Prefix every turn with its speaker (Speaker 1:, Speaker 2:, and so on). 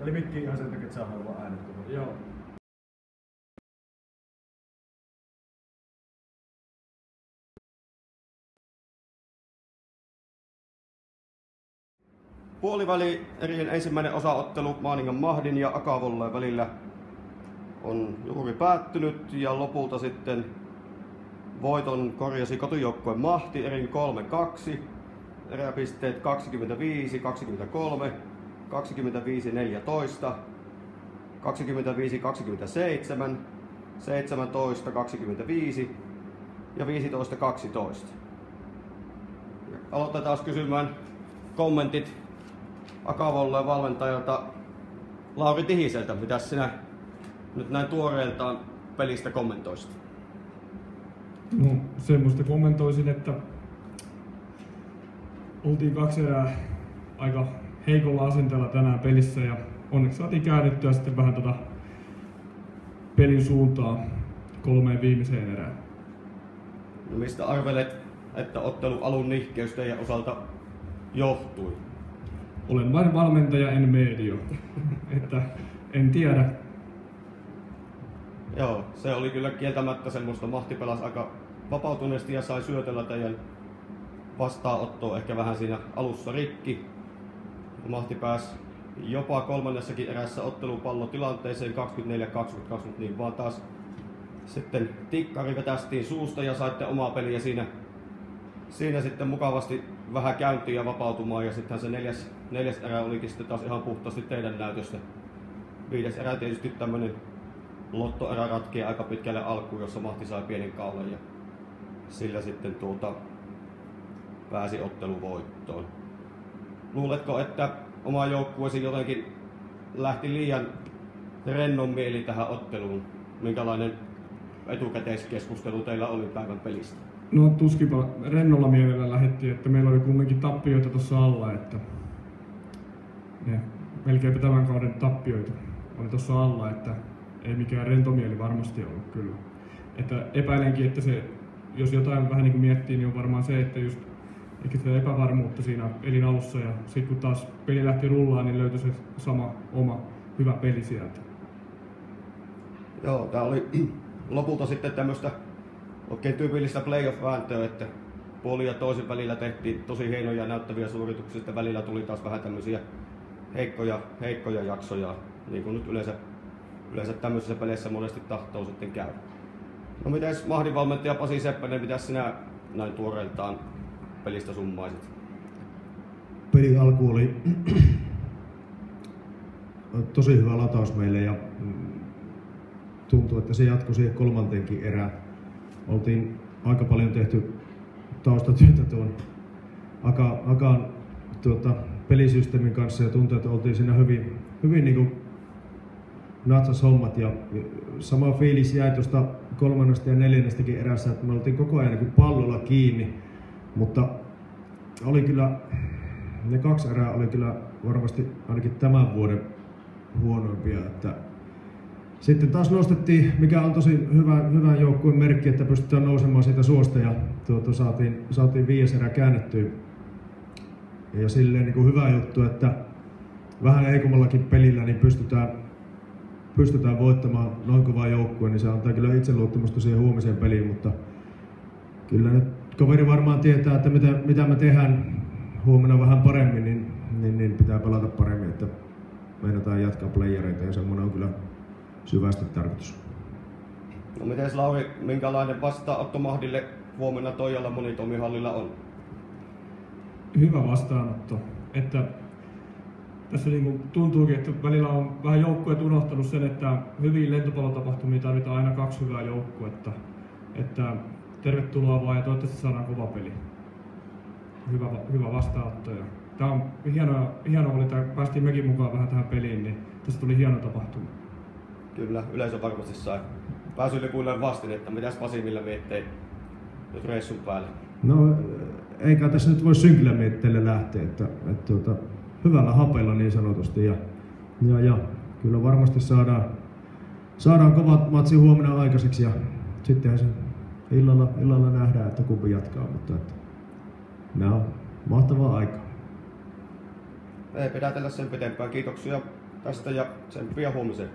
Speaker 1: Eli mikki ihan sen takia, että saadaan vaan äänet.
Speaker 2: Joo.
Speaker 3: Puoliväli erien ensimmäinen osaottelu Maaningan Mahdin ja Akavolleen välillä on juuri päättynyt ja lopulta sitten voiton korjasi kotijoukkueen Mahti erin 3-2. Eräpisteet 25-23, 25-14, 25-27, 17-25 ja 15-12. Aloitetaan kysymään kommentit Akavolleen valmentajalta Lauri Tihiseltä. Mitäs sinä nyt näin tuoreeltaan pelistä kommentoisit?
Speaker 2: No, semmoista kommentoisin, että oltiin 2 erää aika heikolla asenteella tänään pelissä ja onneksi saatiin käännettyä sitten vähän pelin suuntaa 3 viimeiseen erään.
Speaker 3: No mistä arvelet, että ottelun alun nihkeys teidän osalta johtui?
Speaker 2: Olen vain valmentaja, en medio. Että en tiedä.
Speaker 3: Joo, se oli kyllä kieltämättä semmoista. Mahti pelasi aika vapautuneesti ja sai syötellä teidän vastaanottoa ehkä vähän siinä alussa rikki. Mahti pääsi jopa kolmannessakin erässä ottelupallotilanteeseen 24-22, niin vaan taas sitten tikkari vetästiin suusta ja saitte omaa peliä siinä sitten mukavasti vähän käyntiin ja vapautumaan, ja sitten se neljäs erä olikin sitten taas ihan puhtaasti teidän näytöstä. 5. erä tietysti tämmönen lottoerä ratkee aika pitkälle alkuun, jossa Mahti sai pienen kaulan ja sillä sitten pääsi otteluvoittoon. Luuletko, että oma joukkueesi jotenkin lähti liian rennon mieli tähän otteluun? Minkälainen etukäteiskeskustelu teillä oli päivän pelistä?
Speaker 2: No tuskinpa rennolla mielellä lähdettiin, että meillä oli kumminkin tappioita tuossa alla, että ne melkein tämän kauden tappioita oli tuossa alla, että ei mikään rentomieli varmasti ollut kyllä. Että epäilenkin, että se, jos jotain vähän niin kuin miettii, niin on varmaan se, että just ehkä sitä epävarmuutta siinä pelin alussa ja sitten kun taas peli lähti rullaan, niin löytyi se sama oma hyvä peli sieltä.
Speaker 3: Joo, tää oli lopulta sitten tämmöistä oikein tyypillistä playoff-vääntöä, että puolin ja toisen välillä tehtiin tosi hienoja ja näyttäviä suorituksia, sitten välillä tuli taas vähän tämmöisiä heikkoja jaksoja, niin kuin nyt yleensä tämmöisissä peleissä monesti tahtoo sitten käydä. No mites Mahdin valmentaja Pasi Seppänen, mitäs sinä näin tuoreeltaan pelistä summaisit?
Speaker 4: Pelin alku oli tosi hyvä lataus meille ja tuntuu, että se jatkui siihen 3. erään. Oltiin aika paljon tehty taustatyötä tuon Akan pelisysteemin kanssa ja tuntui, että oltiin siinä hyvin niin kuin natsas hommat ja sama fiilis jäi tuosta 3. ja 4. erässä, että me oltiin koko ajan niin kuin pallolla kiinni, mutta oli kyllä, ne 2 erää oli kyllä varmasti ainakin tämän vuoden huonoimpia. Että sitten taas nostettiin, mikä on tosi hyvä joukkueen merkki, että pystytään nousemaan siitä suosta ja saatiin 5. erä käännettyä. Ja silleen niin kuin hyvä juttu, että vähän heikommallakin pelillä niin pystytään voittamaan noin kovaa joukkueen, niin se antaa kyllä itseluottamusta siihen huomiseen peliin, mutta kyllä nyt kaveri varmaan tietää, että mitä me tehdään huomenna vähän paremmin, niin pitää pelata paremmin, että meinataan jatkaa playereita ja semmoinen on kyllä syvästi tarkoitus.
Speaker 3: No mites Lauri, minkälainen vastaanotto Mahdille huomenna Toijalla Monitoimihallilla on?
Speaker 2: Hyvä vastaanotto, että tässä niin tuntuukin, että välillä on vähän joukkueet unohtanut sen, että hyviin lentopallotapahtumiin tarvitaan aina 2 hyvää joukkuetta. Että tervetuloa vaan ja toivottavasti saadaan kova peli. Hyvä vastaanotto. Ja tämä on hienoa oli, että päästiin mekin mukaan vähän tähän peliin, niin tästä tuli hieno tapahtuma.
Speaker 3: Kyllä, yleisö varmasti sai pääsylipuille vastinetta. Mitäs Pasi, millä miettii nyt reissun päälle?
Speaker 4: No eikä tässä nyt voi synkillä mietteille lähteä, että hyvällä hapella niin sanotusti ja kyllä varmasti saadaan kovat matsi huomenna aikaiseksi ja sittenhän se illalla nähdään, että kumpi jatkaa, mutta että nämä on mahtavaa aikaa.
Speaker 3: Ei pidätellä sen pitempään. Kiitoksia tästä ja tsemppiä huomiseen.